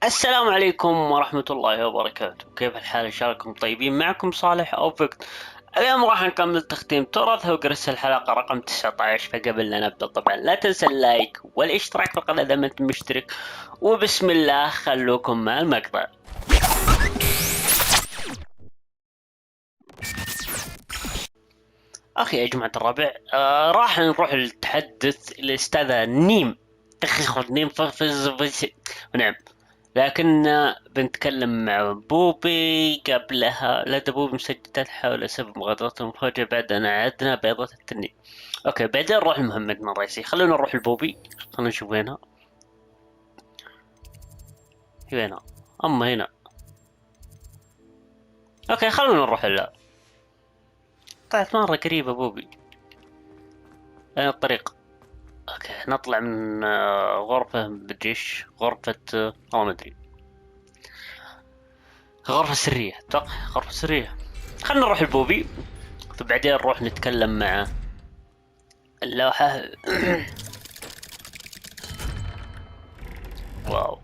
السلام عليكم ورحمة الله وبركاته. كيف الحال؟ إن شاء الله انكم طيبين. معكم صالح أو فيكت. اليوم راح نكمل تختيم تراث هوجورتس الحلقة رقم 19. فقبل لا نبدأ طبعا لا تنسى اللايك والاشتراك في القناة إذا ما أنت مشترك، وبسم الله خلوكم مع المقطع. أخي يا جماعة الربع، راح نروح لتحدث الاستاذه نيم. نيم نعم، لكن بنتكلم مع بوبي قبلها. لدى بوبي مسجلات حول سبب مغادرته المفاجئة بعد أن عدنا بيضة التنين. أوكي بعدين نروح لمهمتنا الرئيسية. خلونا نروح لبوبي. خلونا نشوف وينها. هي هنا. أما هنا. أوكي خلونا نروح لها. طلعت مرة قريبة بوبي. أين الطريق؟ أوكي نطلع من غرفة بالجيش. غرفة والله ما أدري. غرفة سرية أتوقع. غرفة سرية. خلنا نروح لبوبي وبعدين نروح نتكلم مع اللوحة. واو.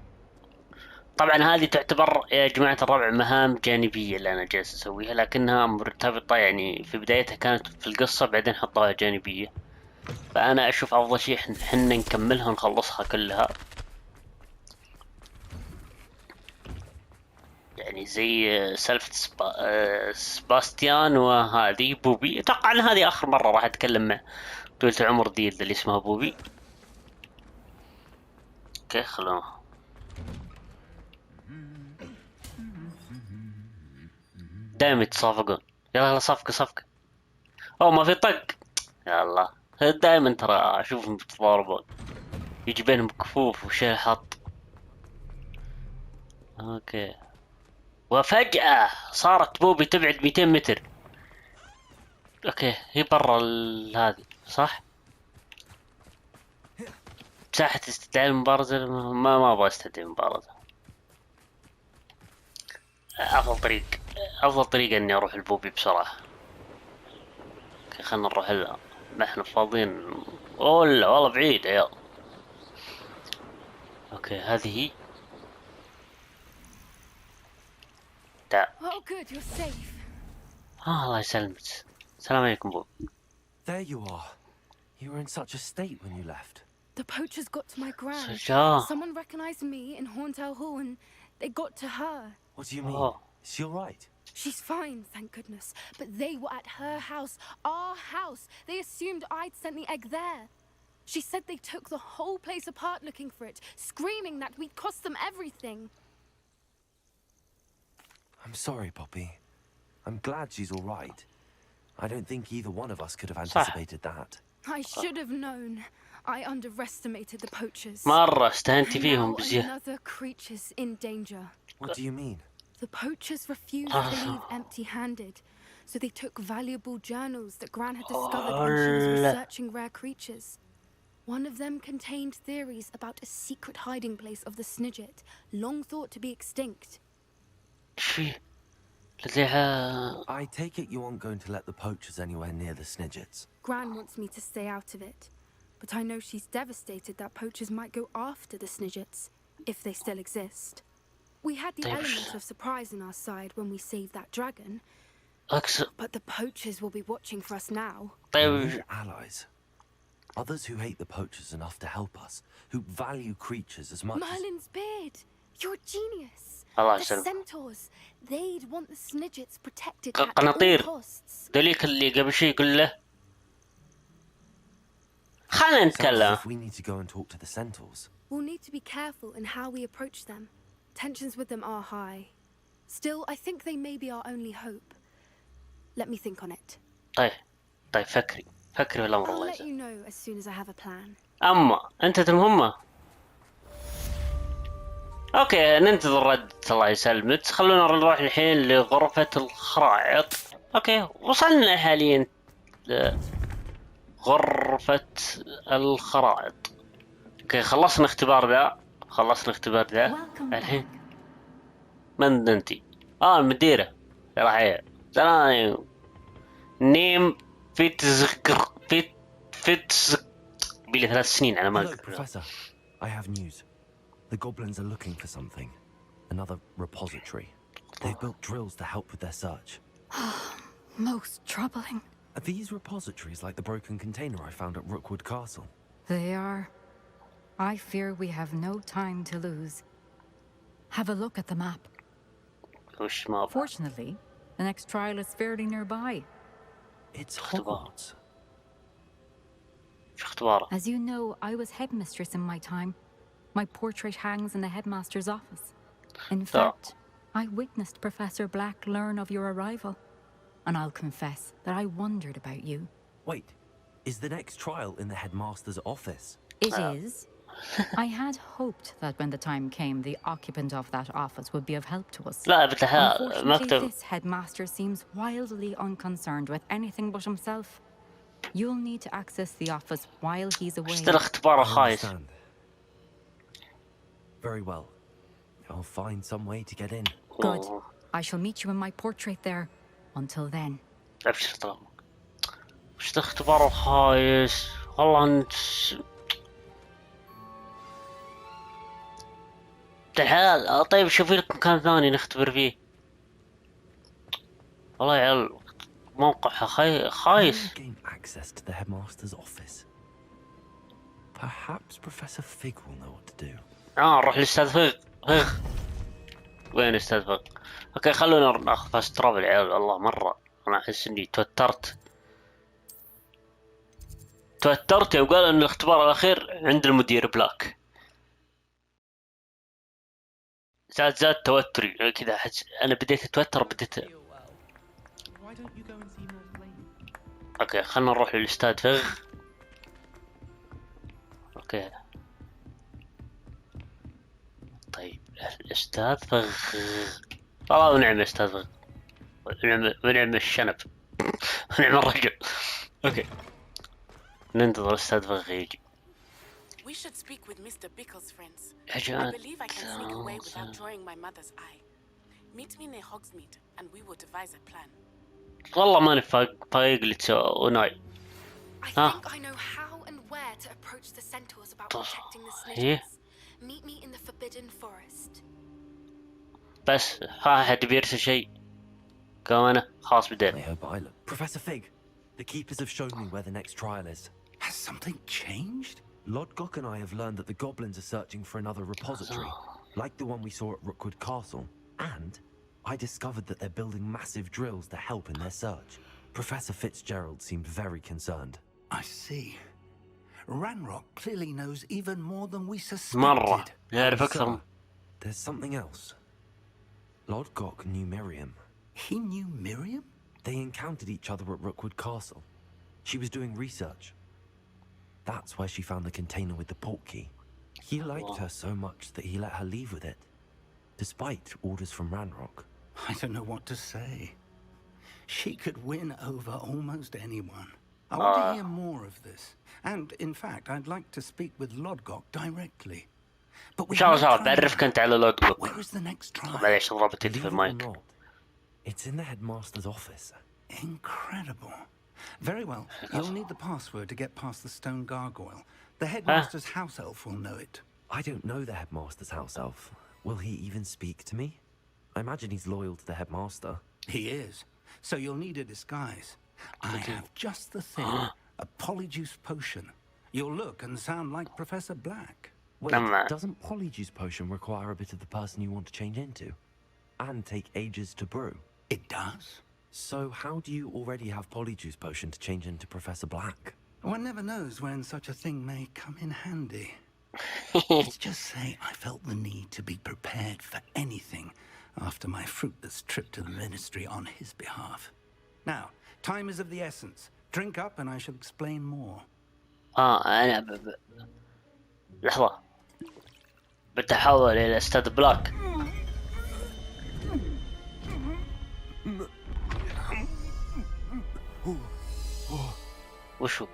طبعا هذه تعتبر يا جماعة الربع مهام جانبية اللي أنا جالس أسويها، لكنها مرتبطة يعني في بدايتها كانت في القصة بعدين حطوها جانبية. فأنا أشوف أفضل شيء حنا نكملها ونخلصها كلها، يعني زي سباستيان وهذه بوبي. أتوقع أن هذه آخر مرة راح أتكلم مع طويلة العمر دي اللي اسمها بوبي. اوكي خلونا. دايما يتصافقون. يلا يلا صفقة صفقة. أو ما في طق. يلا دائما ترى اشوفهم يتضاربون، يجي بينهم كفوف وشيء حط. اوكي وفجأة صارت بوبي تبعد 200 متر. اوكي هي برا هذه صح؟ مساحة استدعاء المبارزة. ما ابغى استدعي المبارزة. افضل طريق، افضل طريقة اني اروح البوبي بسرعة. اوكي خلنا نروح لها. ما احنا فاضيين. ولا والله بعيد يا عيال. اوكي هذه هي. تعال. Oh, good, you're safe. الله يسلمك. السلام عليكم بوب. There you are. You were in such a state when you left. The poachers got to my gran. سجاه. Someone recognized me in Horntail Hall and they got to her. What do you mean? Oh. Is she all right? She's fine, thank goodness. But they were at her house, our house. They assumed I'd sent the egg there. She said they took the whole place apart looking for it, screaming that we'd cost them everything. I'm sorry, Poppy. I'm glad she's all right. I don't think either one of us could have anticipated that. I should have known. I underestimated the poachers. مرة استهنتي And فيهم now بزيادة. another creature's in danger. What do you mean? The poachers refused to leave empty-handed, so they took valuable journals that Gran had discovered when she was researching rare creatures. One of them contained theories about a secret hiding place of the Snidget, long thought to be extinct. I take it you aren't going to let the poachers anywhere near the Snidgets. Gran wants me to stay out of it, but I know she's devastated that poachers might go after the Snidgets, if they still exist. We had the element of surprise on our side when we saved that dragon, but the poachers will be watching for us now. We need allies. Others who hate the poachers enough to help us, who value creatures as much Merlin's beard! You're a genius! الله The يسلمك. centaurs, they'd want the Snidgets protected at all قناطير. costs. ذوليك اللي قبل شي يقول له خلنا Sounds as نتكلم. if we need to go and talk to the centaurs. We'll need to be careful in how we approach them. Tensions with them are high. Still, I think they may be our only hope. Let me think on it. طيب طيب فكري في الأمر I'll الله let you يسلمك. know as soon as I have a plan. أما أنت المهمة. أوكي ننتظر رد الله يسلمك. خلونا نروح الحين لغرفة الخرائط. أوكي وصلنا حاليا لغرفة الخرائط. اوكي خلصنا اختبار ذا. الحين من انتي؟ المديرة. يلا حيا. سلام. نيم فيتزقر بيلي 3 سنين على ما Hello, اقول. Professor. I have news. The goblins are looking for something. Another repository. They've built drills to help with their search. Most troubling. Are these repositories like the broken container I found at Rookwood Castle? They are. I fear we have no time to lose. Have a look at the map. وش ما Fortunately, the next trial is fairly nearby. It's اختبار. Hogwarts. شو اختباره؟ As you know, I was headmistress in my time. My portrait hangs in the headmaster's office. In fact, I witnessed Professor Black learn of your arrival. And I'll confess that I wondered about you. Wait, is the next trial in the headmaster's office? It is. I had hoped that when the time came, the occupant of that office would be of help to us. لا بدها Unfortunately, مكتب. this headmaster seems wildly unconcerned with anything but himself. You'll need to access the office while he's away. اشتري اختباره I خايس. understand. Very well. I'll find some way to get in. Good. I shall meet you in my portrait there. Until then. ابشر. وش اختباره خايس؟ والله انت تعال. طيب شوفي لك مكان ثاني نختبر فيه. والله يا عيال موقعها خايس. Gain access to the headmaster's office. Perhaps Professor Fig will know what to do. نروح للاستاذ فيغ. وين استاذ فيغ؟ اوكي خلونا ناخذ فاست ترافل يا عيال. والله مرة انا احس اني توترت يوم قال ان الاختبار الاخير عند المدير بلاك. زاد توتري كذا. احس انا بديت اتوتر اوكي خلنا نروح للاستاذ فيغ. اوكي طيب الاستاذ فيغ. والله ونعم استاذ فيغ. ونعم الشنب. ونعم الرجل. اوكي ننتظر الاستاذ فيغ يجي. We should speak with Mr. Bickle's friends. I حاجات believe I can sneak away without drawing my mother's eye. Meet me near Hogsmeade and we will devise a plan. والله ماني فايق اللي تسووناي. I think I know how and where to approach the centaurs about protecting the snitches. Meet me in the Forbidden Forest. بس ها حد بيرسل شيء. كمان خلاص I بدينا. hope I look. Professor Fig, the keepers have shown me where the next trial is. Has something changed? Lodgok and I have learned that the goblins are searching for another repository, like the one we saw at Rookwood Castle. And I discovered that they're building massive drills to help in their search. Professor Fitzgerald seemed very concerned. I see. Ranrock clearly knows even more than we مرة suspected. يعرف أكثر. There's something else. Lodgok knew Miriam. He knew Miriam? They encountered each other at Rookwood Castle. She was doing research. That's where she found the container with the port key. He liked her so much that he let her leave with it, despite orders from Ranrock. I don't know what to say. She could win over almost anyone. I want to hear more of this. And, in fact, I'd like to speak with Lodgok directly. But we إن شاء الله have no time بعرفك now. أنت على لودجوك. Where is the next trial? معليش رابط يدي Believe في it or المايك. not, it's in the headmaster's office. Incredible. Very well. You'll need the password to get past the stone gargoyle. The headmaster's house elf will know it. I don't know the headmaster's house elf. Will he even speak to me? I imagine he's loyal to the headmaster. He is. So you'll need a disguise. I have just the thing. A polyjuice potion. You'll look and sound like Professor Black. Wait, Number. doesn't polyjuice potion require a bit of the person you want to change into? And take ages to brew? It does. So how do you already have polyjuice potion to change into Professor Black? One never knows when such a thing may come in handy. Let's just say I felt the need to be prepared for anything after my fruitless trip to the ministry on his behalf. Now, time is of the essence. Drink up and I shall explain more. أنا لحظة بتحول إلى الأستاذ بلاك. وشو؟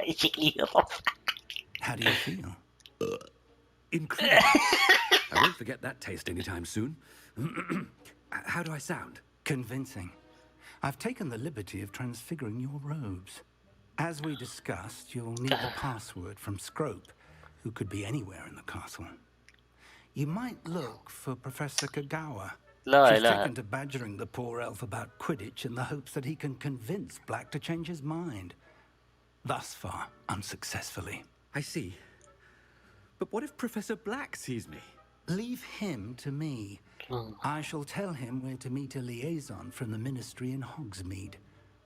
شكلي يرف. How do you feel? Incredible. I won't forget that taste anytime soon. How do I sound? Convincing. I've taken the liberty of transfiguring your robes. As we discussed, you'll need the password from Scrope. who could be anywhere in the castle. You might look for Professor Kagawa. لا She's لا taken to badgering the poor elf about Quidditch in the hopes that he can convince Black to change his mind. Thus far, unsuccessfully. I see. But what if Professor Black sees me? Leave him to me. I shall tell him where to meet a liaison from the Ministry in Hogsmeade.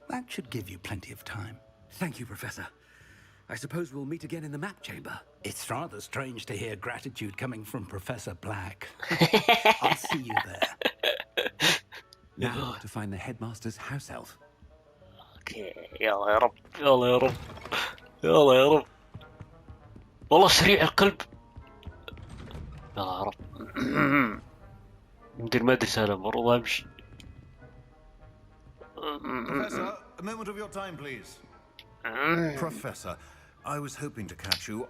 That should give you plenty of time. Thank you, Professor. I suppose we'll meet again in the map chamber. It's rather strange to hear gratitude coming from Professor Black. I'll see you there. Now to find the headmaster's house elf. اوكي يلا يا رب يلا يا رب يلا يا رب والله سريع القلب يلا يا رب مدير مدرسة أنا مرة أمشي. Professor, a moment of your time, please. Professor, I was hoping to catch you.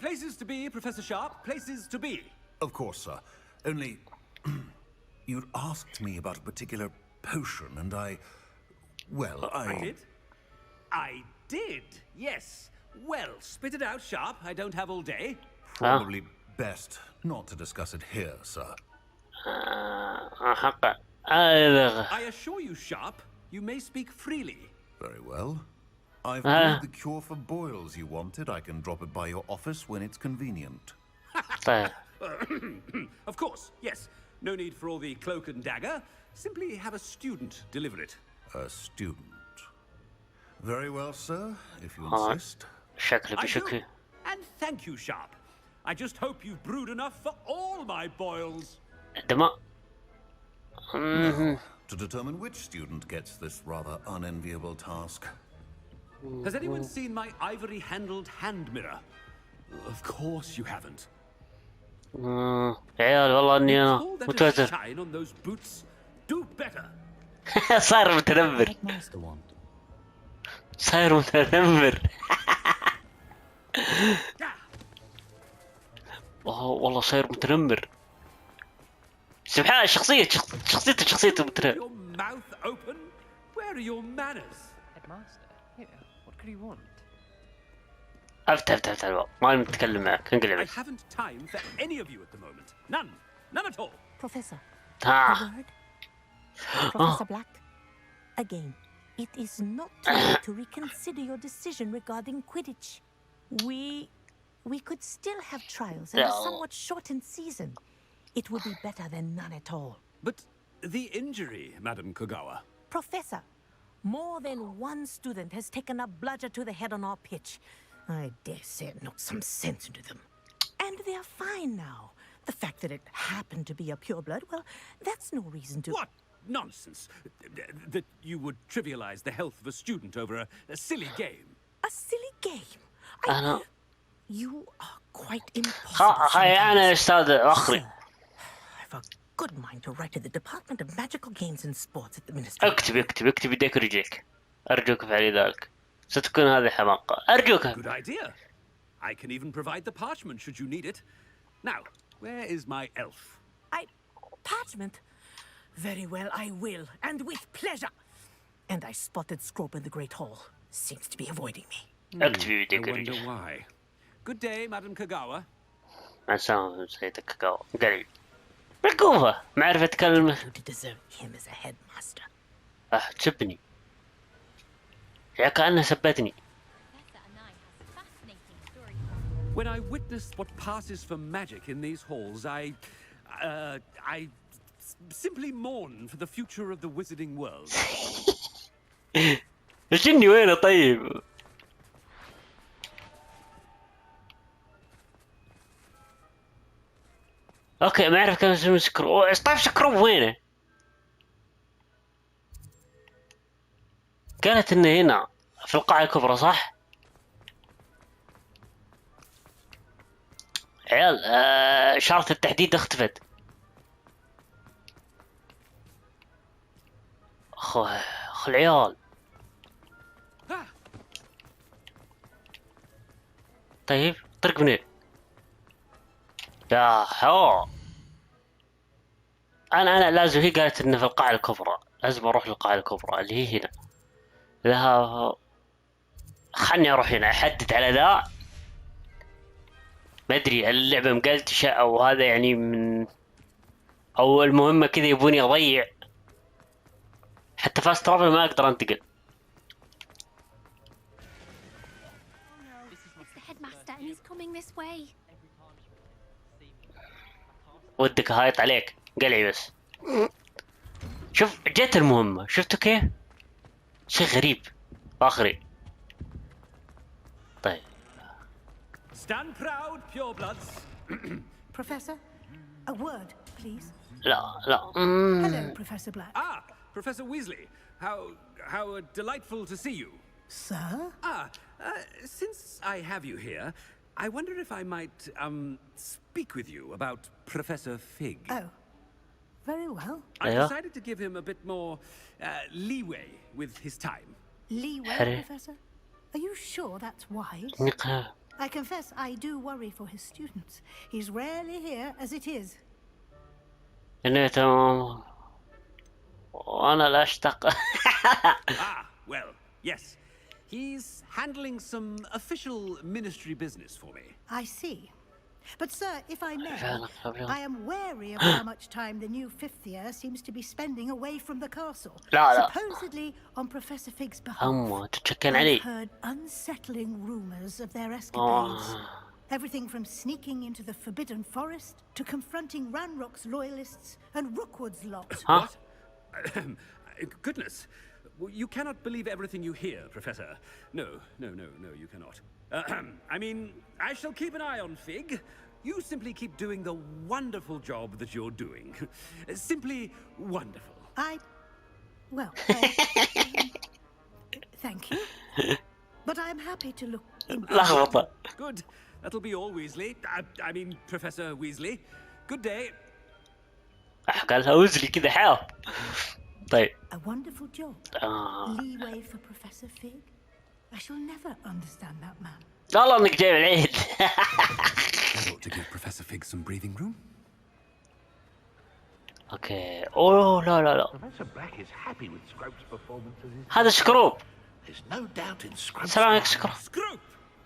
Places to be, Professor Sharp. Places to be. Of course, sir. Only, you'd asked me about a particular potion, and well, I did, yes. Well, spit it out, Sharp. I don't have all day. Probably best not to discuss it here, sir. حقا I assure you, Sharp, you may speak freely. Very well. I've brewed the cure for boils you wanted. I can drop it by your office when it's convenient. طيب Of course, yes. No need for all the cloak and dagger. Simply have a student deliver it. A student. Very well, sir, if you insist. شكله I do. بشكل And thank you, Sharp. I just hope you've brewed enough for all my boils. دماء. To determine which student gets this rather unenviable task. Has anyone seen my ivory-handled hand mirror? Of course you haven't. عيال والله اني انا All that is متوتر. shine on those boots. Do better. صاير متنمر Headmaster want. صاير متنمر. والله صاير متنمر. سبحان شخصيته متنمر. Your mouth open? Where are your manners? Headmaster, here, what could you want? افتح الباب ما نتكلم معك انقلع I بس. haven't time for any of you at the moment. None. None at all. Professor, ها a word? Professor Black, again, it is not too late to reconsider your decision regarding Quidditch. We could still have trials in a No. somewhat shortened season. It would be better than none at all. But the injury, Madam Kagawa. Professor, more than one student has taken a bludger to the head on our pitch. I dare say it knocked some sense into them. And they're fine now. The fact that it happened to be a pureblood, well, that's no reason to... What nonsense! That you would trivialize the health of a student over a silly game. A silly game? أنا You are quite impossible. هاي أنا sometimes. أستاذ أخري. Sir, I've a good mind to write to the Department of Magical Games and Sports at the Ministry. اكتب يديك ورجلك. أرجوك افعلي ذلك. ستكون هذه حماقة. أرجوك. Good idea. I can even provide the parchment should you need it. Now, where is my elf? Parchment? Very well, I will, and with pleasure. And I spotted Scrope in the Great Hall. Seems to be avoiding me. اكتب I يديك wonder ورجلك. why. Good day, Madam Kagawa. مع السلامة سيدة كاكاو. قليل. بالقوة. معرفة أتكلم. You deserve him as a headmaster. تسبني. يا كأنها سبتني. When I witnessed what passes for magic in these halls, I simply mourn for the future of the wizarding world. الجني وينه طيب؟ اوكي ما اعرف كم اسمه سكرو. طيب سكرو وينه؟ قالت انه هنا في القاعة الكبرى صح؟ عيال إشارة التحديد اختفت. اخ العيال. طيب طرق منين؟ يا حو انا لازم. هي قالت انه في القاعة الكبرى، لازم اروح للقاعة الكبرى اللي هي هنا. لها خلني اروح هنا احدد على ذا ما ادري هل اللعبة مقلتشة او هذا يعني من او المهمة كذا يبوني اضيع. حتى فاست ترافل ما اقدر انتقل. ودك هايط عليك قلعي بس. شوف جت المهمة شفتوا كيف؟ شيء غريب فاخري. طيب Stand proud, purebloods. Professor, a word, please. لا Hello, Professor Black. Ah, Professor Weasley. How delightful to see you. Sir? Since I have you here, I wonder if I might speak with you about Professor Fig. Oh, very well. I decided to give him a bit more leeway with his time. Leeway, Professor? Are you sure that's wise? I confess I do worry for his students. He's rarely here as it is. وأنا لا أشتاق. Well, yes. He's handling some official ministry business for me. I see. But sir, if I may, I am wary of how much time the new 5th year seems to be spending away from the castle. Supposedly on Professor Fig's behalf. I've heard unsettling rumors of their escapades. Everything from sneaking into the Forbidden Forest to confronting Ranrock's loyalists and Rookwood's lot. What? Goodness. You cannot believe everything you hear, Professor. No, you cannot. I mean, I shall keep an eye on Fig. You simply keep doing the wonderful job that you're doing. Simply wonderful. Well, thank you. But I'm happy to look into Good. That'll be all, Weasley. I mean, Professor Weasley. Good day. قالها ويزلي كذا حاو. طيب. A wonderful job. Leeway for Professor Fig. I shall never understand that man. والله انك جايب العيد. I ought to give Professor Fig some breathing room. اوكي. اوه لا. Professor Black is happy with Scrope's performance as his. هذا سكروب. There's no doubt in Scrope. السلام عليكم سكروب. Scrope!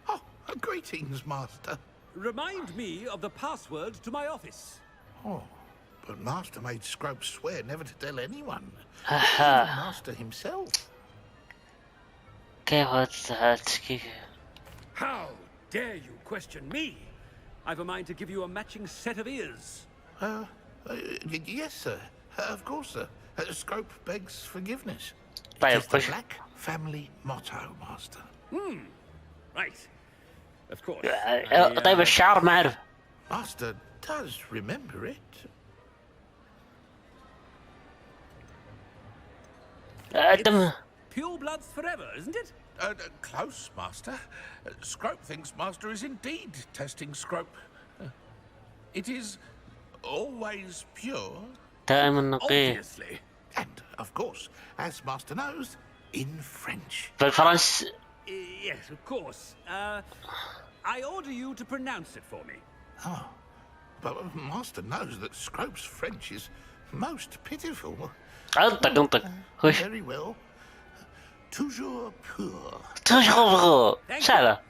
Oh, greetings, Master. Remind me of the password to my office. Oh, but Master made Scrope swear never to tell anyone. Aha. Even Master himself. كيف How dare you question me? I've a mind to give you a matching set of ears. Yes, sir. Of course, sir. Scrope begs forgiveness. طيب It's the Black family motto, Master. Right. Of course. طيب الشعر ما أعرف. Master does remember it. الدم. Pure bloods forever, isn't it? Close, Master. Scrope thinks Master is indeed testing Scrope. It is always pure. دائما نقي. Obviously. And, of course, as Master knows, in French. بالفرنس. Yes, of course. I order you to pronounce it for me. Oh, but Master knows that Scrope's French is most pitiful. انطق. Very well. Toujours pur. سهلة.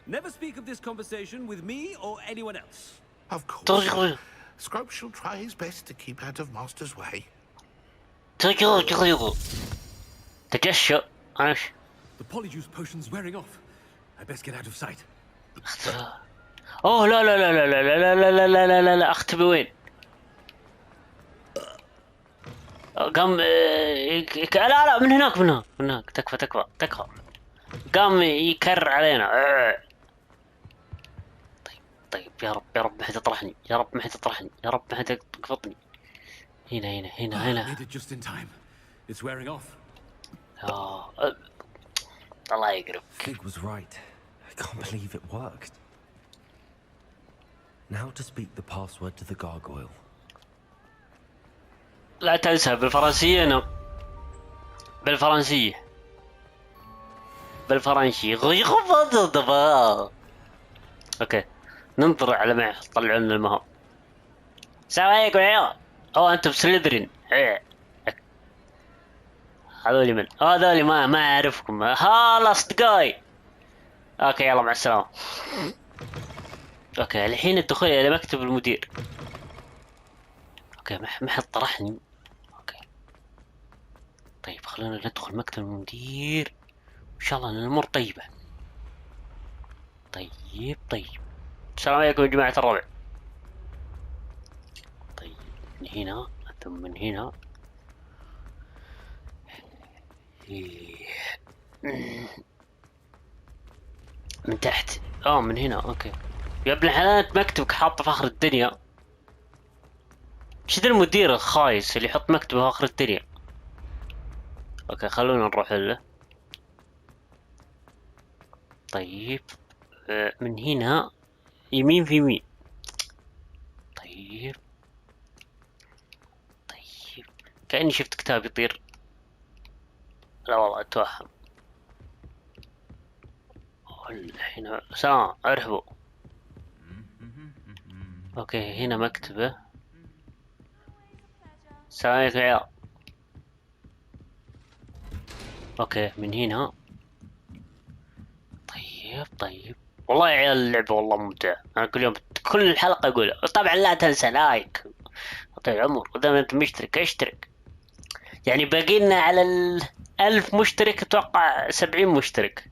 Never speak of this conversation with me or anyone else. Of course. Scrope shall try his best to keep out of Master's way. تجشؤ. The polyjuice potion's wearing off. I best get out of sight. اوه لا اختبي وين؟ قام لا من هناك تكفى. قام يكرر علينا. طيب يا رب ما حد يطرحني. يا رب ما حد يقفطني. هنا. Made it just in time. It's wearing off. الله يقرب. Fig was right. I can't believe it worked. Now to speak the password to the gargoyle. لا تنسى بالفرنسية. بالفرنسي. اوكي ننظر على ما طلعوا لنا المهام. السلام عليكم يا عيال. انتم سليذرين. هذولي من هذولي ما اعرفكم. هلا اصدقائي. اوكي يلا مع السلامة. اوكي الحين الدخول الى مكتب المدير. اوكي ما حد طرحني. اوكي طيب خلونا ندخل مكتب المدير ان شاء الله ان الامور طيبة. طيب السلام عليكم يا جماعة الربع. طيب من هنا ثم من هنا. من تحت من هنا. اوكي يا ابن الحلال مكتبك حاطه في اخر الدنيا. ايش ذا المدير الخايس اللي يحط مكتبه في اخر الدنيا. اوكي خلونا نروح له. طيب من هنا يمين في يمين. طيب كأني شفت كتاب يطير. لا والله اتوهم. هنا سلام ارحبوا. اوكي هنا مكتبه. السلام عليكم يا عيال. اوكي من هنا. طيب والله يا عيال اللعبة والله ممتعة. انا كل يوم كل الحلقة اقولها. طبعا لا تنسى لايك. طيب العمر واذا ما انت مشترك اشترك. يعني باقي لنا على 1000 مشترك اتوقع 70 مشترك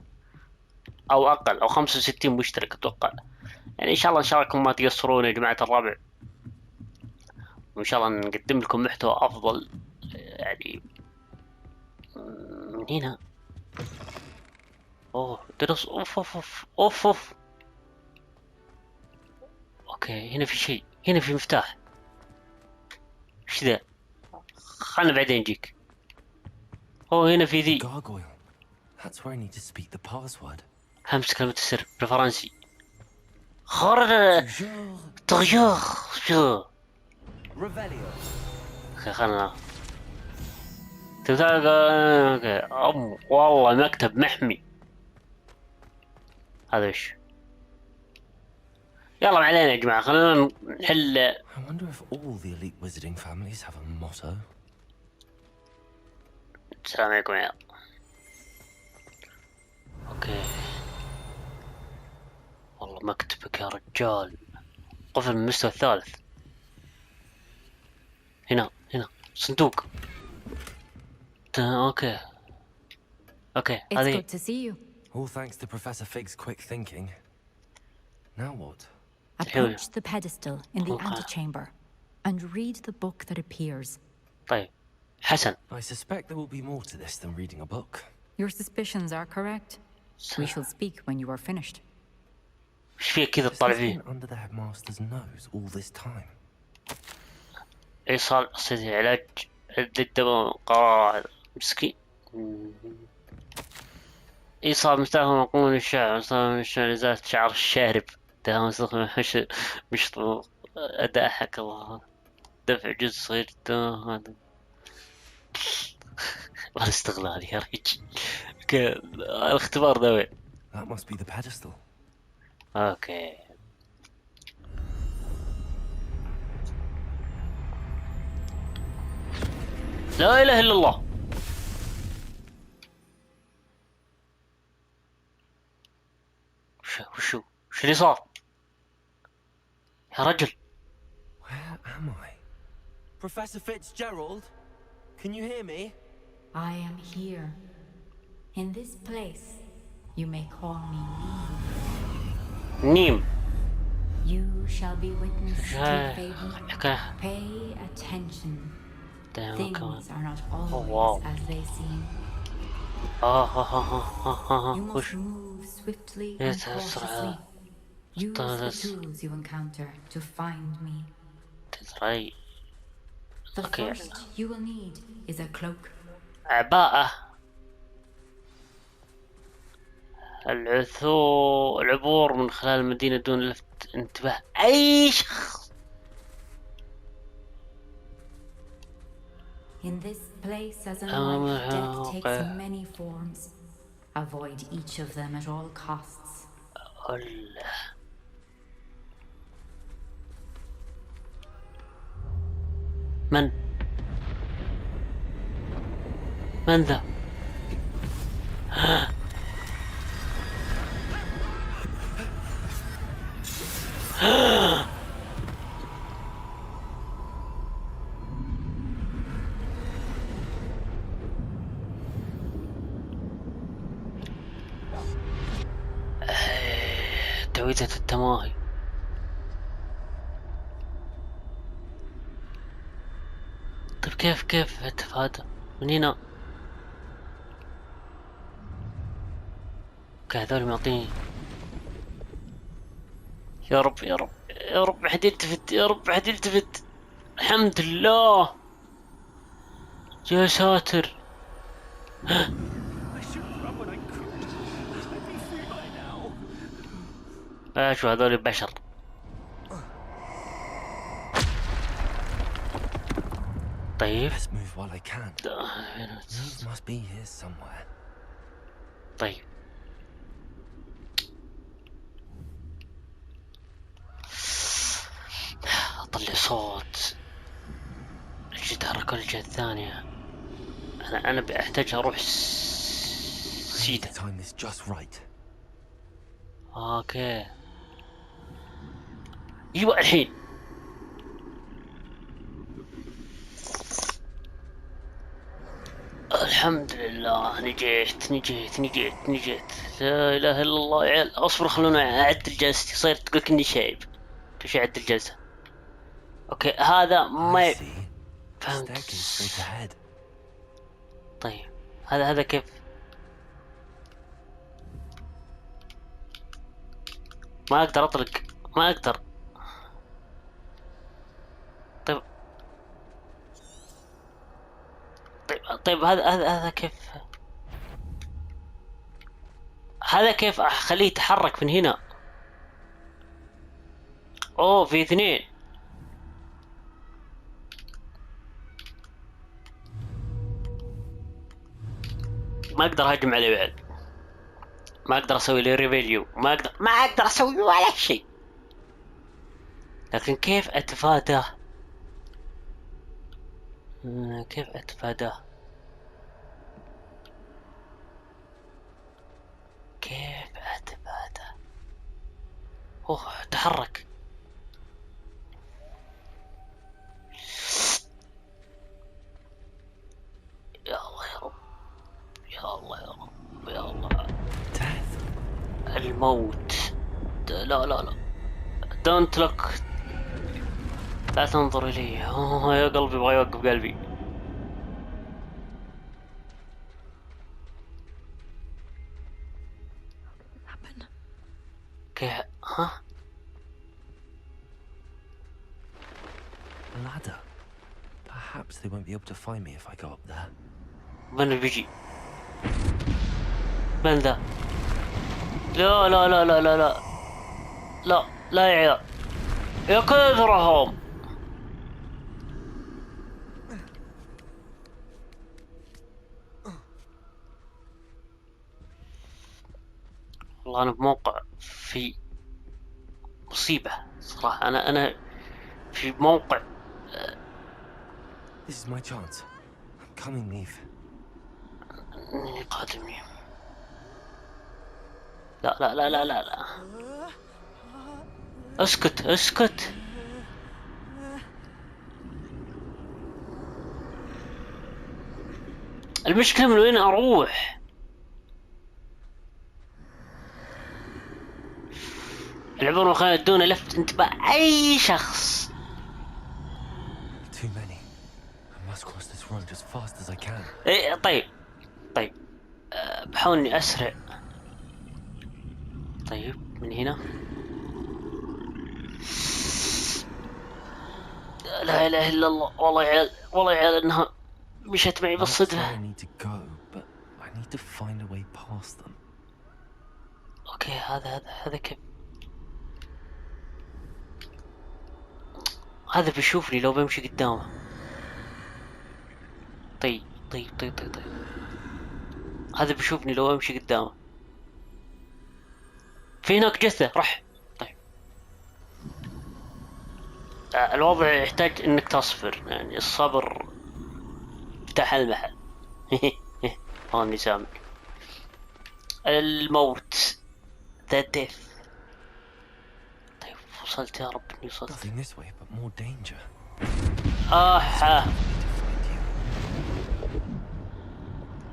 او اقل او 65 مشترك اتوقع. يعني ان شاء الله انكم ما تقصرون يا جماعة الربع. وان شاء الله نقدم لكم محتوى افضل. يعني من هنا. درس اوف. اوكي هنا في شيء. هنا في مفتاح. ايش ذا؟ خلنا بعدين نجيك. هنا في ذي. That's where I need to speak the password. همس كلمة السر بالفرنسي. تغيور. خلنا والله مكتب محمي. هذا ايش؟ يلا ما علينا يا جماعة خلينا نحل. I wonder if all the elite wizarding families have a motto. السلام عليكم يا. اوكي والله مكتبك يا رجال. قفل من المستوى الثالث. هنا صندوق. اوكي It's good to see you. All thanks to Professor Fig's quick thinking. Now what? Approach the pedestal in the antechamber and read the book that appears. طيب حسن. I suspect there will be more to this than reading a book. Your suspicions are correct. We shall speak when you are finished. ايش فيه كذا تطلع فيه؟ Under the headmaster's nose all this time. إيصال صدي علاج الدواء قرار مسكين. إيصال مفتاح مقوم الشعر. إيصال الشعر إزالة شعر الشارب. ده مستخدم مش أداء حك الله. دفع جزء صغير. هذا والاستغلال يا رجل. الاختبار ده وين؟ That must be the pedestal. اوكي لا اله الا الله. وشو اللي صار يا رجل؟ Where am I? Professor Fitzgerald? Can you hear me? I am here. In this place, you may call me نيم. You shall be witness to fable. Pay attention. Things are not always as they seem. You must move swiftly and cautiously. Use the tools you encounter to find me. The first you will need is a cloak. عباءة. العبور من خلال المدينة دون لفت انتباه أي شخص. In this place as in life, death takes many forms. Avoid each of them at all costs. من ذا؟ تعويذة التماهي. طيب كيف اتفادى من هنا؟ اوكي هذول معطيني. يا رب يا رب يا رب حد يلتفت، يا رب حد يلتفت. الحمد لله. يا ساتر. شو هذول بشر. طيب Let's move while I can. These must be here somewhere. طيب اطلع صوت ايش يتحرك الجهة الثانية. انا بحتاج اروح سيدا. The time is just right. اوكي ايوه الحين. الحمد لله نجيت. لا اله الا الله. يا عيال اصبر خلونا اعدل جلستي. صير تقول اني شايب. ايش اعدل جلسة؟ اوكي هذا ما فهمت. طيب هذا كيف؟ ما اقدر اطلق، ما اقدر. طيب هذا كيف؟ هذا كيف اخليه يتحرك من هنا؟ اوه في اثنين. ما اقدر اهجم عليه بعد. ما اقدر اسوي له ريفيليو. ما اقدر اسوي ولا شيء. لكن كيف اتفاداه؟ كيف اتفاداه؟ اوه تحرك. يا الله يا رب يا الله يا رب يا الله. الموت. لا دونت لوك. لا تنظر إلي. يا قلبي يبغى يوقف قلبي. كيف؟ ها؟ Ladder. Perhaps they won't be able to find me if I go up there. من اللي بيجي؟ من ذا؟ لا لا لا لا لا لا لا لا يا عيال يا كثرهم. والله أنا بموقع في مصيبة صراحة. أنا في موقع. This is my chance. I'm coming, Neve. قادمني. لا لا لا لا لا لا. اسكت. المشكلة من وين اروح؟ العبور خلينا دون لفت انتباه اي شخص. Too many. I must cross this road as fast as I can. إيه طيب بحاول اني اسرع. طيب من هنا. لا اله الا الله. والله يا عيال انها مشت معي بالصدفة. I need to go, but I need to find a way past them. اوكي هذا كيف؟ هذا بيشوفني لو بمشي قدامه. طيب هذا بيشوفني لو امشي قدامه. في هناك جثة راح. طيب الوضع يحتاج انك تصبر. يعني الصبر افتح المحل. هاني سامك. الموت. The death. طيب وصلت يا رب اني وصلت. Nothing this way but more danger.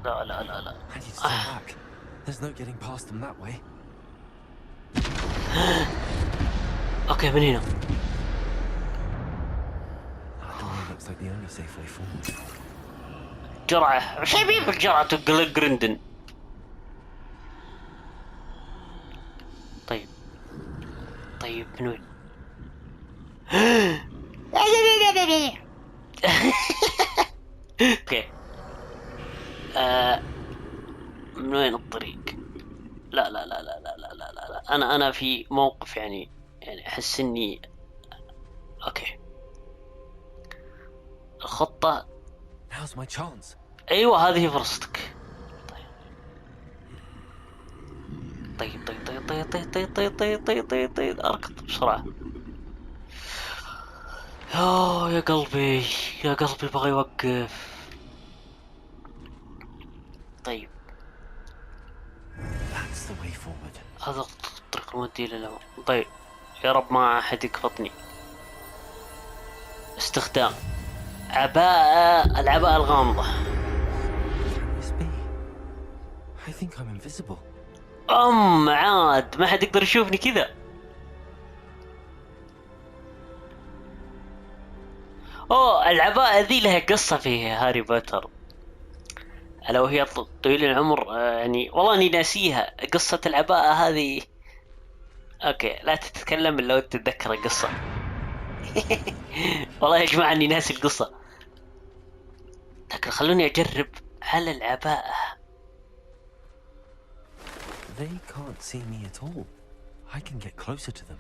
لا لا لا لا. I need to stay back. There's no getting past them that way. اوكي من هنا. That door looks like the only safe way forward. جرعة وش يبي بالجرعة جرندن. طيب من وين؟ اوكي من وين الطريق؟ لا لا لا لا لا لا لا لا انا في موقف يعني احس اني اوكي الخطة. Now's my chance. ايوه هذه فرصتك. طيب اركض بسرعة. يا قلبي بغى يوقف. طيب That's the way forward. هذا الطريق المودي للأمام. طيب يا رب ما أحد يقفطني. استخدام العباءة الغامضة. I think I'm invisible. عاد ما حد يقدر يشوفني كذا. العباءة ذي لها قصة في هاري بوتر، ألا وهي طويل العمر. يعني والله اني ناسيها قصة العباءة هذه. اوكي لا تتكلم الا وانت تتذكر القصة. والله يا جماعة اني ناسي القصة، لكن خلوني اجرب على العباءة. They can't see me at all. I can get closer to them.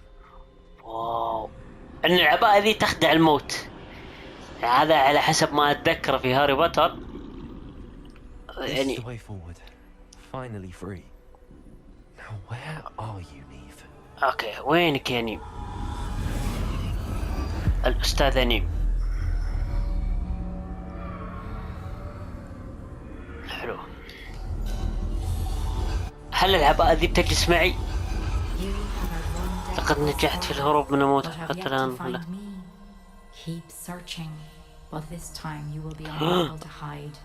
واو، ان العباءة ذي تخدع الموت. هذا على حسب ما اتذكر في هاري بوتر. يعني way forward. Finally free. Now where are you, Neve? اوكي وينك يا نيم؟ الاستاذه نيم. حلو. هل العباءة ذي بتجلس معي؟ لقد نجحت في الهروب من الموت حتى الآن. Keep searching, but this time you will be unable to hide.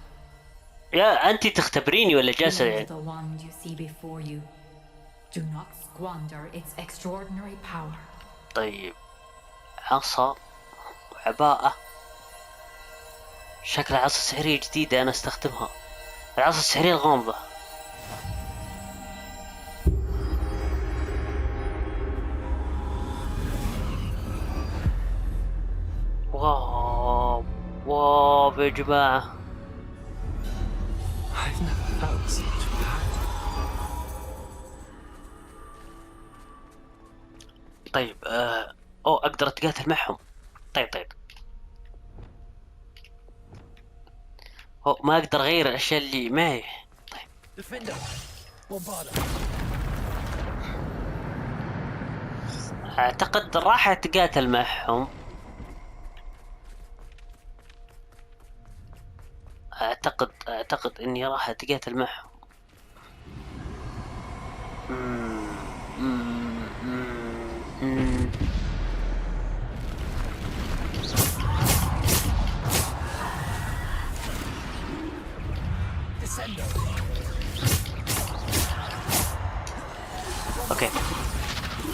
يا أنتي تختبريني ولا جالسة يعني؟ The wand you see before you. Do not squander its extraordinary power. طيب عصا وعباءة، شكل عصا سحرية جديدة أنا استخدمها، العصا السحرية الغامضة. واو واو يا جماعة. طيب اقدر اتقاتل معهم. طيب ما اقدر اغير الاشياء اللي معي. طيب اعتقد راح اتقاتل معهم. اعتقد اني راح اتقاتل معهم.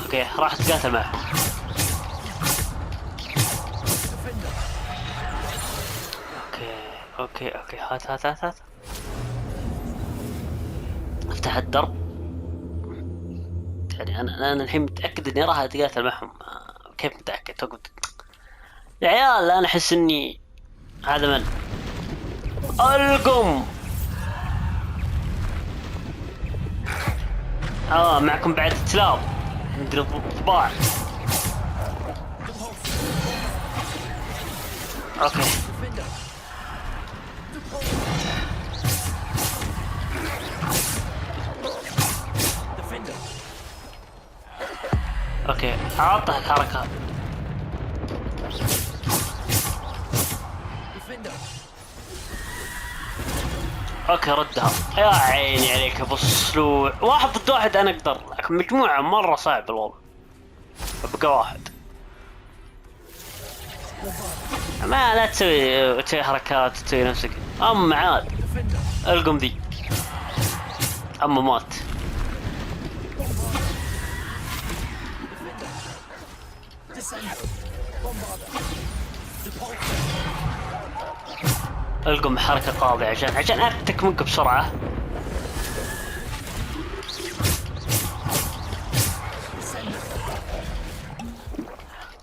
اوكي راح اتقاتل معه. اوكي هات افتح الدرب. يعني انا الحين متاكد اني راح اتقاتل معهم. كيف متاكد؟ تقول يا عيال انا احس اني هذا من القم. معكم بعد تلاب مدري الطباع. اوكي عطها الحركة. اوكي ردها. يا عيني عليك ابو الصلوع. واحد ضد واحد انا اقدر، لكن مجموعة مرة صعب الوضع. ابقى واحد. ما لا تسوي حركات تسوي نفسك. عاد القم ذي مات. القم حركة قاضية عشان أفتك منك بسرعة.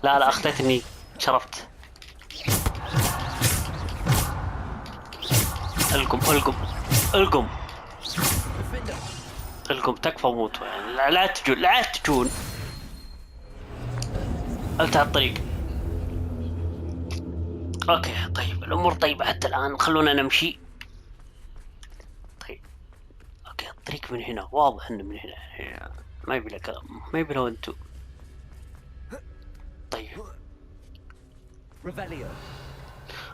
لا أخطيت إني شرفت. القم تكفى موت يعني. لا تجون أنت على الطريق. اوكي طيب الامور طيبة حتى الان، خلونا نمشي. طيب اوكي الطريق من هنا، واضح انه من هنا ما يبي له كلام، ما يبي له انتو. طيب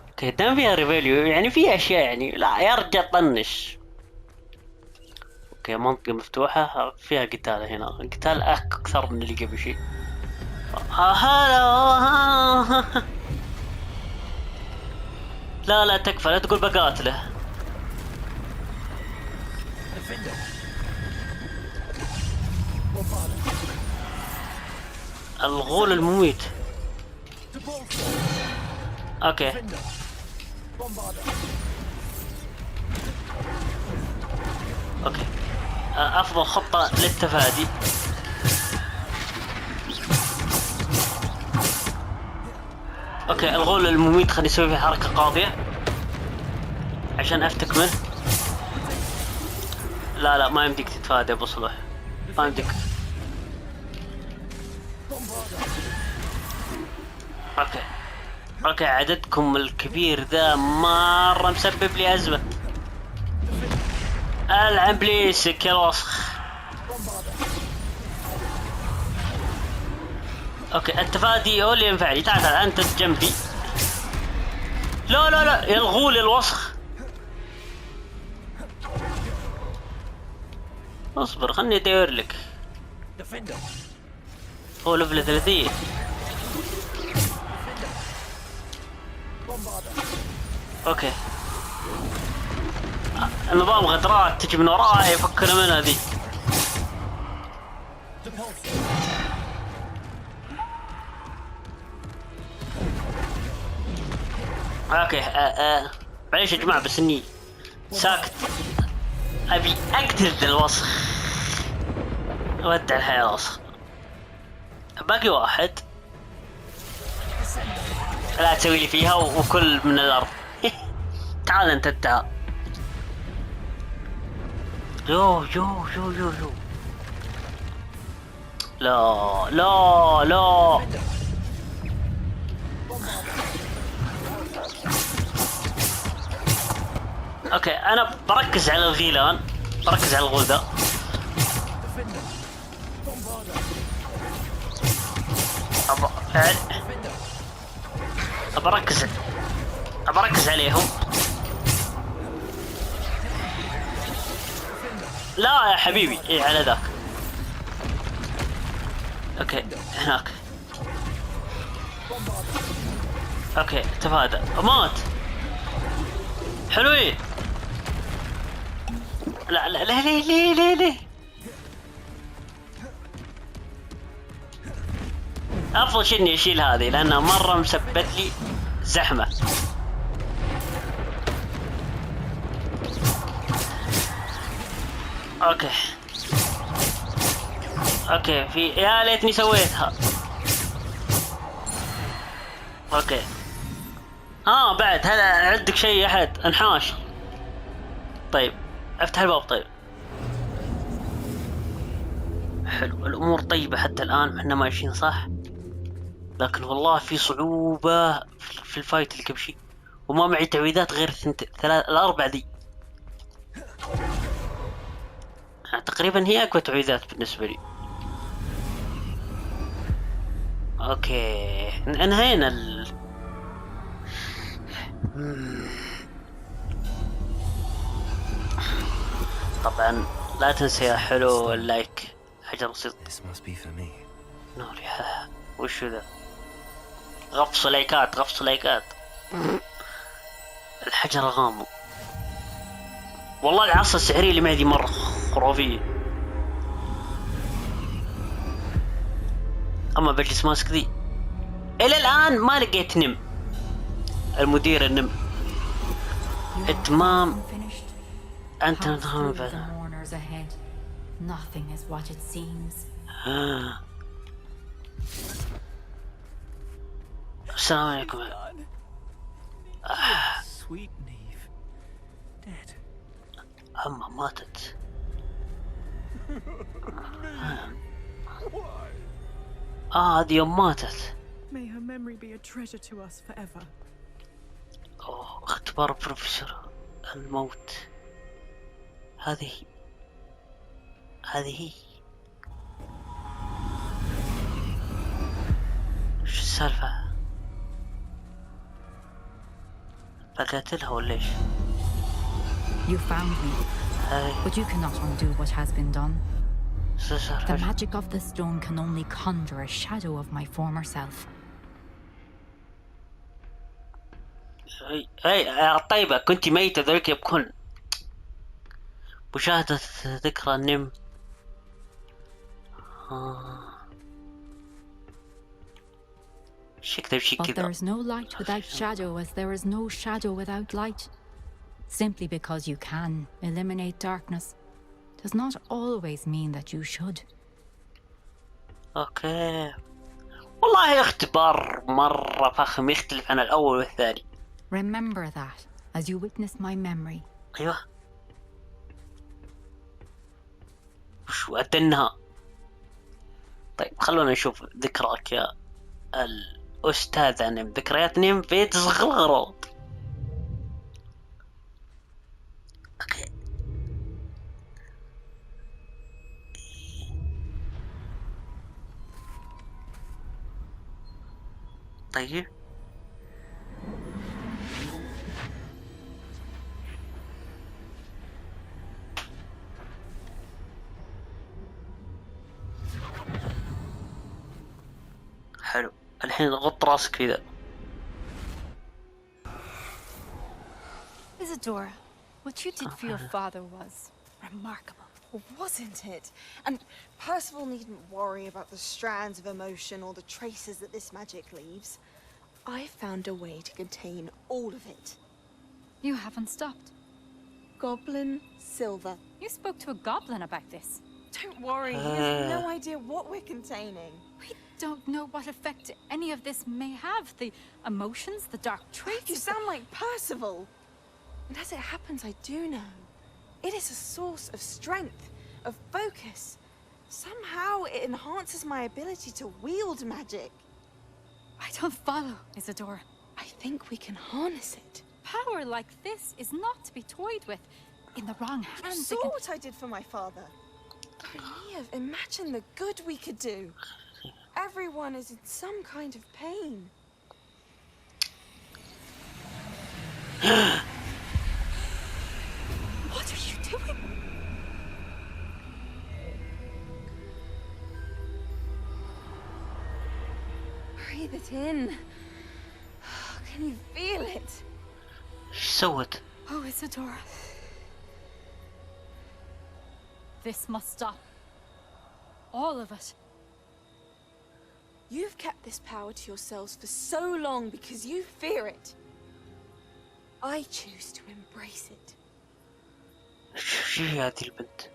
اوكي دام فيها ريفيليو يعني في اشياء يعني لا يرجع طنش. اوكي منطقة مفتوحة فيها قتال، هنا قتال اكثر من اللي قبل شيء. هلا لا تكفى، لا تقول بقاتله. الغول المميت. اوكي افضل خطة للتفادي. اوكي الغول المميت خليني اسوي فيه حركة قاضية عشان افتك منه. لا ما يمديك تتفادى ابو صلح، ما يمديك. اوكي عددكم الكبير ذا مرة مسبب لي ازمة. العن بليسك يا الوسخ. اوكي التفادي هو اللي ينفعني. تعال انت جنبي. لا يا الغول الوسخ. اصبر خلني ادور لك. هو ليفل 30. اوكي النظام غدرات تجي من وراي يفكنا منها ذي. اوكي معليش يا جماعة بس اني ساكت، ابي اقتل ذا الوسخ. ودع الحياة وسخ. باقي واحد. لا تسوي لي فيها وكل من الارض. تعال انت تعال. يو لا اوكي انا بركز على الغيلان، بركز على الغول ذا. بركز عليهم. لا يا حبيبي ايه على ذاك. اوكي هناك. اوكي تفادى مات. حلوين. لا ليه افضل شيء اني اشيل هذه لانها مرة مسبت لي زحمة. اوكي في يا ليتني سويتها. اوكي بعد هذا عندك شيء احد انحاش. طيب افتح الباب. طيب حلو الامور طيبة حتى الان، احنا ماشيين صح. لكن والله في صعوبة في الفايت اللي قبل شيء، وما معي تعويذات غير الاربع ذي. تقريبا هي اقوى تعويذات بالنسبة لي. اوكي انهينا طبعا لا تنسى يا حلو اللايك، حاجة بسيطة. نور يا وشو ذا؟ غفص لايكات غفص لايكات. الحجر غامض. والله العصا السحرية اللي معي دي مرة خرافية. اما بجلس ماسك ذي الى الان ما لقيت نم. المدير النم. اتمام. انت Nothing is what it seems. السلام عليكم. Sweet Neve. Dead. أما ماتت. هذه يوم ماتت. May her memory be a treasure to us forever. اختبار بروفيسور الموت. هذه هي. شو السالفة؟ فقتلها ولا ايش؟ You found me, but you cannot undo what has been done. The magic of the stone can only conjure a shadow of my former self. هي طيبة كنت ميتة ذلك يبكون. مشاهدة ذكرى النم. But there is no light without shadow, as there is no shadow without light. Simply because you can eliminate darkness does not always mean that you should. اوكي. والله اختبار مرة فخم يختلف عن الأول والثاني. Remember that as you witness my memory. أيوه. وشو أدنها؟ طيب خلونا نشوف ذكراك يا الأستاذة نم. ذكريات نم في تزغرغرات. اوكي. طيب حلو. الحين غط راسك كذا. Isadora, what you did for your father was remarkable. Well, wasn't it? And Percival needn't worry about the strands of emotion or the traces that this magic leaves. I found a way to contain all of it. You haven't stopped. Goblin silver. You spoke to a goblin about this. Don't worry, he has no idea what we're containing. We don't know what effect any of this may have. The emotions, the dark traits. You sound like Percival. And as it happens, I do know. It is a source of strength, of focus. Somehow it enhances my ability to wield magic. I don't follow, Isadora. I think we can harness it. Power like this is not to be toyed with. In the wrong hands. You saw what I did for my father. Neve, imagine the good we could do. Everyone is in some kind of pain. What are you doing? Breathe it in. Can you feel it? سوت. Oh, Isadora. This must stop. All of it. You've kept this power to yourselves for so long because you fear it. I choose to embrace it. شو هذه البنت؟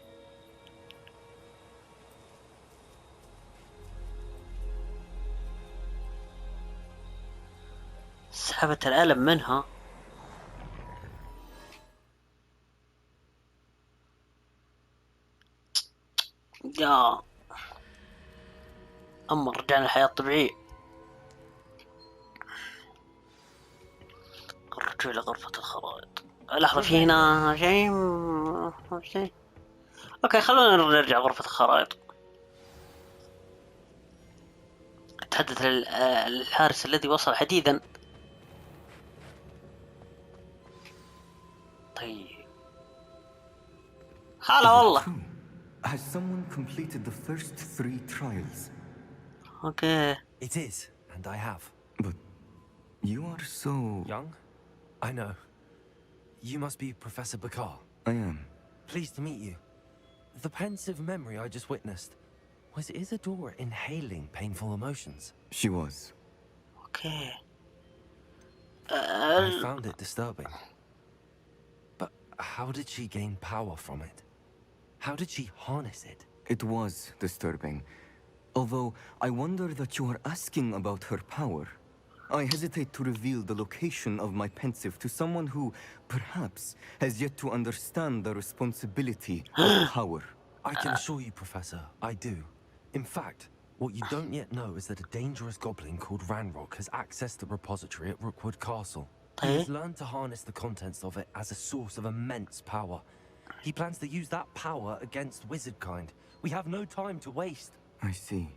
سحبت الألم منها. يا أما رجعنا الحياة الطبيعية. الرجوع لغرفة الخرائط. لحظة في هنا شيء. اوكي خلونا نرجع غرفة الخرائط. اتحدث الحارس الذي وصل حديدا. طيب هلا والله. Has someone completed the first 3 trials? Okay. It is, and I have. But You are so... Young? I know. You must be Professor Bakar. I am. Pleased to meet you. The pensive memory I just witnessed, was Isadora inhaling painful emotions? She was. Okay. I found it disturbing. But how did she gain power from it? How did she harness it? It was disturbing. Although I wonder that you are asking about her power. I hesitate to reveal the location of my pensive to someone who, perhaps, has yet to understand the responsibility of power. I can assure you, Professor, I do. In fact, what you don't yet know is that a dangerous goblin called Ranrock has accessed the repository at Rookwood Castle. He has learned to harness the contents of it as a source of immense power. He plans to use that power against wizardkind. We have no time to waste. I see.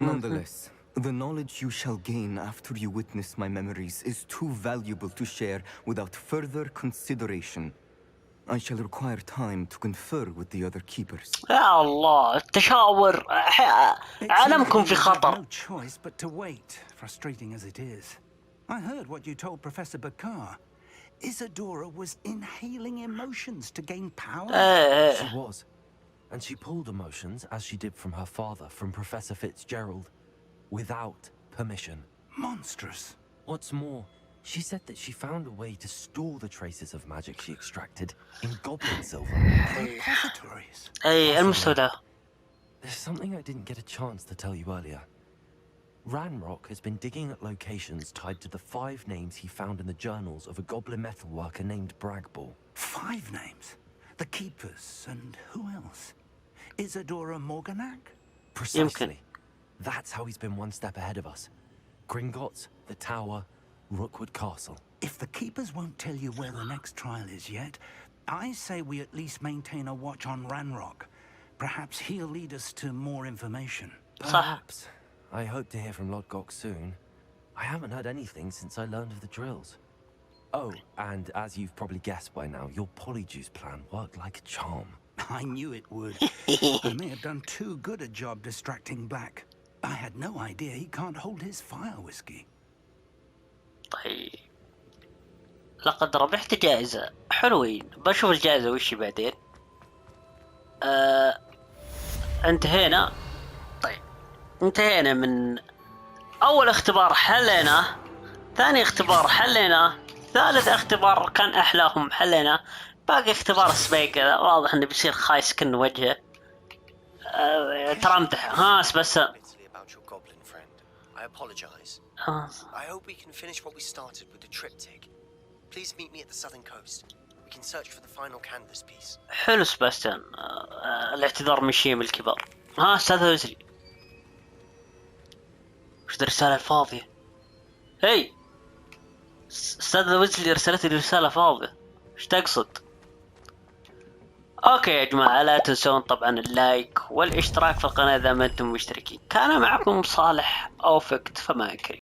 Nonetheless, the knowledge you shall gain after you witness my memories is too valuable to share without further consideration. I shall require time to confer with the other keepers. يا الله التشاور عالمكم في خطر. No choice but to wait, frustrating as it is. I heard what you told Professor Bakar. Isadora was inhaling emotions to gain power. She was. And she pulled emotions, as she did from her father, from Professor Fitzgerald, without permission. Monstrous. What's more, she said that she found a way to store the traces of magic she extracted in goblin silver. Repositories. المستودع. There's something I didn't get a chance to tell you earlier. Ranrock has been digging at locations tied to the 5 names he found in the journals of a goblin metalworker named Bragball. 5 names? The Keepers, and who else? Isadora Morganac? Precisely. That's how he's been one step ahead of us. Gringotts, the Tower, Rookwood Castle. If the Keepers won't tell you where the next trial is yet, I say we at least maintain a watch on Ranrock. Perhaps he'll lead us to more information. Perhaps. I hope to hear from Lodgok soon. I haven't heard anything since I learned of the drills. Oh, and as you've probably guessed by now, your polyjuice plan worked like a charm. I knew it would. I may have done too good a job distracting Black. I had no idea he can't hold his fire whiskey. طيب لقد ربحت جائزة. حلوين. بشوف الجائزة وشي بعدين. انتهينا. طيب انتهينا من أول اختبار حليناه، ثاني اختبار حليناه، ثالث اختبار كان أحلاهم حليناه، باقي اختبار سبيك واضح انه بيصير خايس كن وجهه. ترى امدح. بس I apologize. I hope we can finish what we started with the triptych. Please meet me at the southern coast. We can search for the final canvas piece. حلو سباستيان. الاعتذار من شيم الكبار. استاذ وزلي. وش ذا الرسالة الفاضية؟ هي استاذ وزلي رسلت لي رسالة فاضية. وش تقصد؟ اوكي يا جماعة، لا تنسون طبعا اللايك والاشتراك في القناة اذا ما انتم مشتركين. كان معكم صالح او فيكت، فما